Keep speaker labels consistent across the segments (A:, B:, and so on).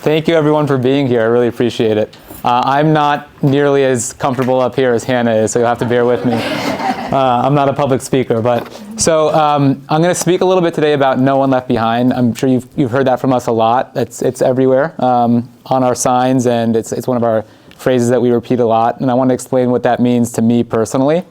A: Thank you, everyone, for being here. I really appreciate it. I'm not nearly as comfortable up here as Hannah is, so you'll have to bear with me. I'm not a public speaker, I'm going to speak a little bit today about No One Left Behind. I'm sure you've heard that from us a lot. It's everywhere on our signs, and it's one of our phrases that we repeat a lot. And I want to explain what that means to me personally.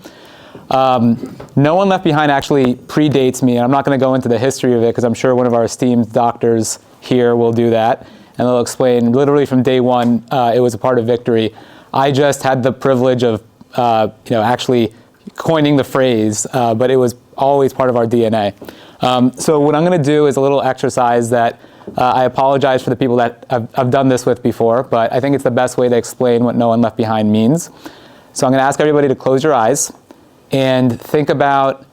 A: No One Left Behind actually predates me, and I'm not going to go into the history of it because I'm sure one of our esteemed doctors here will do that, and they'll explain literally from day one it was a part of Victory. I just had the privilege of actually coining the phrase, but it was always part of our DNA. So what I'm going to do is a little exercise that I apologize for the people that I've done this with before, but I think it's the best way to explain what No One Left Behind means. So I'm going to ask everybody to close your eyes and think about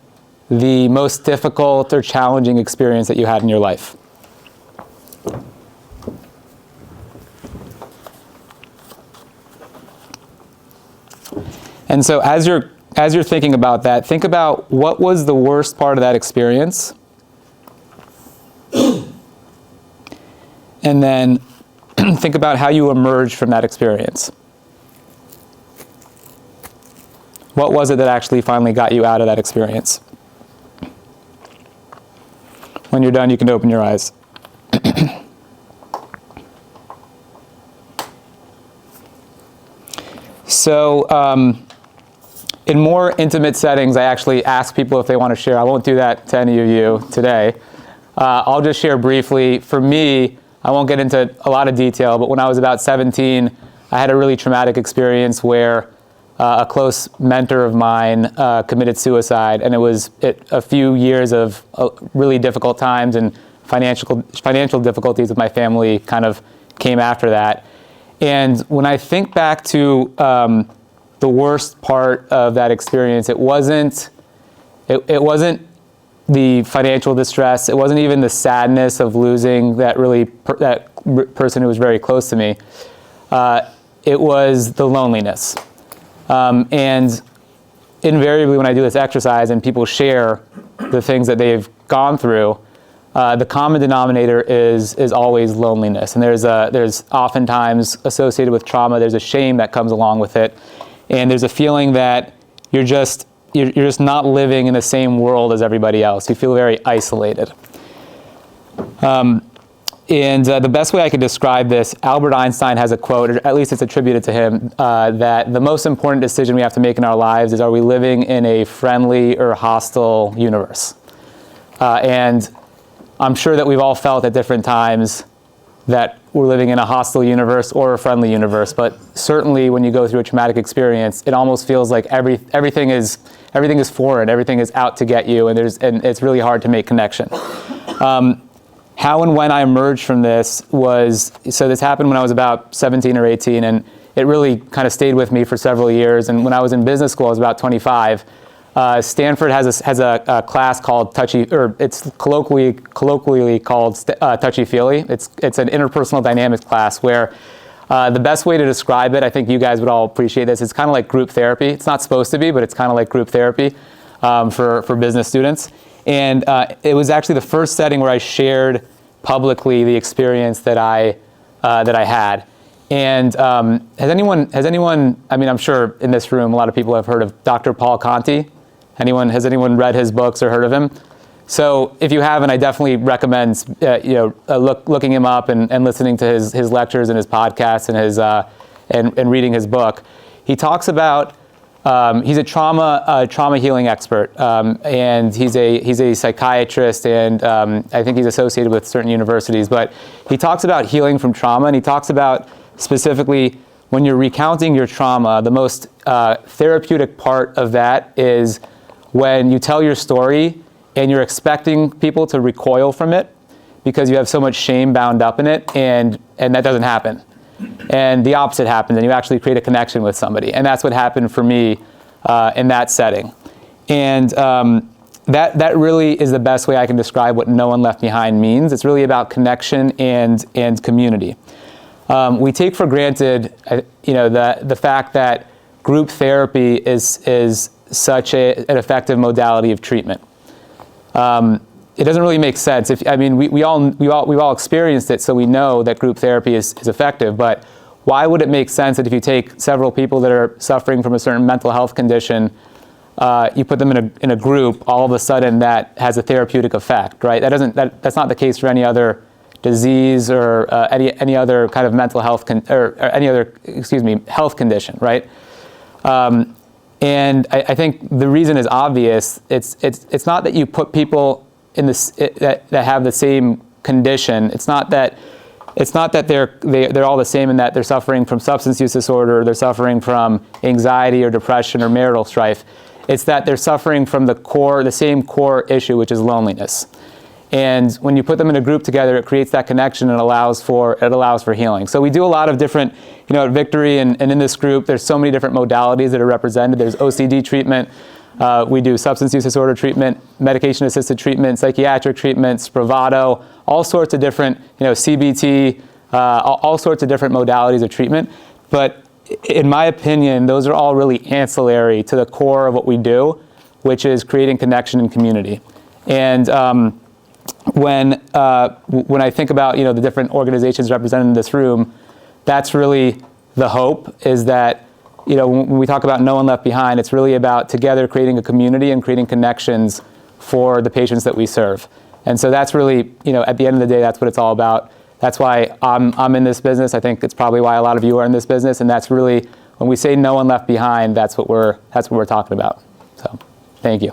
A: the most difficult or challenging experience that you had in your life. And so as you're thinking about that, think about what was the worst part of that experience. And then think about how you emerged from that experience. What was it that actually finally got you out of that experience? When you're done, you can open your eyes. So, in more intimate settings, I actually ask people if they want to share. I won't do that to any of you today. I'll just share briefly. For me, I won't get into a lot of detail, but when I was about 17, I had a really traumatic experience where a close mentor of mine committed suicide, and it was a few years of really difficult times, and financial difficulties with my family kind of came after that. And when I think back to the worst part of that experience, it wasn't the financial distress. It wasn't even the sadness of losing that person who was very close to me. It was the loneliness. And invariably, when I do this exercise and people share the things that they've gone through, the common denominator is always loneliness. And there's oftentimes associated with trauma, there's a shame that comes along with it. And there's a feeling that you're just not living in the same world as everybody else. You feel very isolated. And the best way I could describe this, Albert Einstein has a quote, or at least it's attributed to him, that the most important decision we have to make in our lives is, are we living in a friendly or hostile universe? And I'm sure that we've all felt at different times that we're living in a hostile universe or a friendly universe, but certainly when you go through a traumatic experience, it almost feels like everything is foreign, everything is out to get you, and it's really hard to make connection. How and when I emerged from this this happened when I was about 17 or 18, and it really kind of stayed with me for several years. And when I was in business school, I was about 25. Stanford has a class called it's colloquially called touchy-feely. It's an interpersonal dynamics class where the best way to describe it, I think you guys would all appreciate this, it's kind of like group therapy. It's not supposed to be, but it's kind of like group therapy for business students. And it was actually the first setting where I shared publicly the experience that I had. And has anyone? I mean, I'm sure in this room a lot of people have heard of Dr. Paul Conti. Has anyone read his books or heard of him? So if you haven't, I definitely recommend looking him up and listening to his lectures and his podcasts and reading his book. He talks about he's a trauma healing expert, and he's a psychiatrist, and I think he's associated with certain universities. But he talks about healing from trauma, and he talks about specifically when you're recounting your trauma, the most therapeutic part of that is when you tell your story and you're expecting people to recoil from it because you have so much shame bound up in it, and that doesn't happen. And the opposite happens, and you actually create a connection with somebody. And that's what happened for me in that setting. And that really is the best way I can describe what No One Left Behind means. It's really about connection and community. We take for granted, the fact that group therapy is such an effective modality of treatment. it doesn't really make sense. We've all experienced it, so we know that group therapy is effective. But why would it make sense that if you take several people that are suffering from a certain mental health condition, you put them in a group, all of a sudden that has a therapeutic effect, right? That's not the case for any other disease or any other kind of mental health health condition, right? And I think the reason is obvious. It's not that you put people in that have the same condition. It's not that they're all the same in that they're suffering from substance use disorder, or they're suffering from anxiety or depression or marital strife. It's that they're suffering from the same core issue, which is loneliness. And when you put them in a group together, it creates that connection and allows for healing. So we do a lot of different, at Victory and in this group, there's so many different modalities that are represented. There's OCD treatment. We do substance use disorder treatment, medication-assisted treatment, psychiatric treatment, Spravato, all sorts of different, CBT, all sorts of different modalities of treatment. But in my opinion, those are all really ancillary to the core of what we do, which is creating connection and community. And when I think about the different organizations represented in this room, that's really the hope, is that when we talk about No One Left Behind, it's really about together creating a community and creating connections for the patients that we serve. And so that's really, at the end of the day, that's what it's all about. That's why I'm in this business. I think it's probably why a lot of you are in this business. And that's really, when we say No One Left Behind, that's what we're talking about. So, thank you.